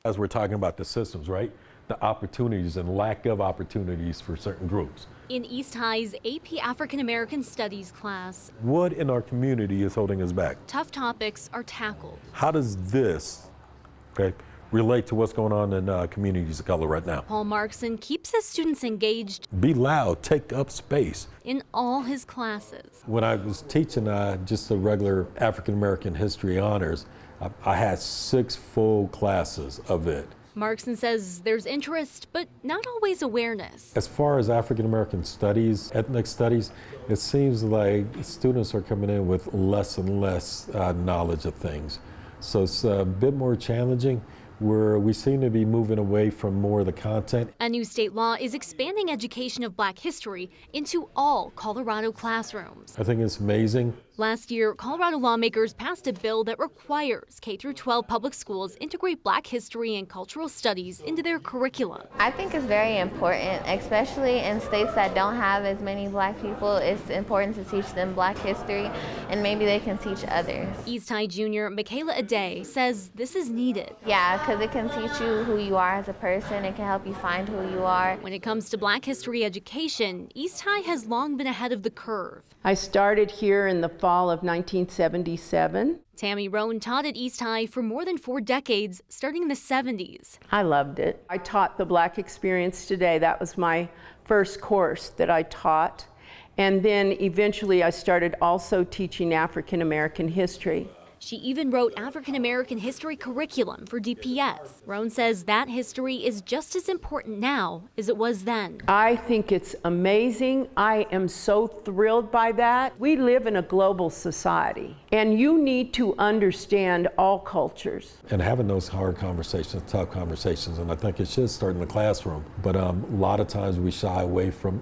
As we're talking about the systems, right? The opportunities and lack of opportunities for certain groups. In East High's AP African American Studies class, What in our community is holding us back? tough topics are tackled. How does this, relate to what's going on in communities of color right now? Paul Markson keeps his students engaged Be loud, take up space. in all his classes. When I was teaching just the regular African American history honors, I had 6 full classes of it. Markson says there's interest, but not always awareness. As far as African American studies, ethnic studies, it seems like students are coming in with less and less knowledge of things. So it's a bit more challenging, where we seem to be moving away from more of the content. A new state law is expanding education of Black history into all Colorado classrooms. I think it's amazing. Last year, Colorado lawmakers passed a bill that requires K-12 public schools integrate Black history and cultural studies into their curriculum. I think it's very important, especially in states that don't have as many Black people. It's important to teach them Black history, and maybe they can teach others. East High junior Michaela Aday says this is needed. Yeah, because it can teach you who you are as a person. It can help you find who you are. When it comes to Black history education, East High has long been ahead of the curve. I started here in the fall of 1977. Tammy Roan taught at East High for more than 4 decades, starting in the 70s. I loved it. I taught the Black Experience Today. That was my first course that I taught. And then eventually I started also teaching African American history. She even wrote African American history curriculum for DPS. Roan says that history is just as important now as it was then. I think it's amazing. I am so thrilled by that. We live in a global society, and you need to understand all cultures. And having those hard conversations, tough conversations, and I think it should start in the classroom. But a lot of times we shy away from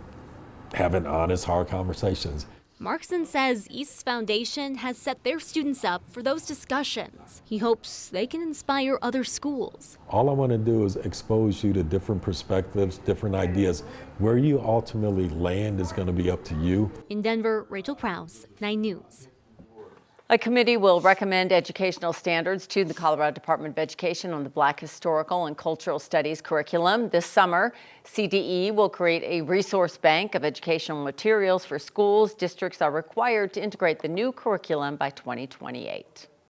having honest, hard conversations. Markson says East's foundation has set their students up for those discussions. He hopes they can inspire other schools. All I want to do is expose you to different perspectives, different ideas. Where you ultimately land is going to be up to you. In Denver, Rachel Krause, 9 News. A committee will recommend educational standards to the Colorado Department of Education on the Black Historical and Cultural Studies curriculum. This summer, CDE will create a resource bank of educational materials for schools. Districts are required to integrate the new curriculum by 2028.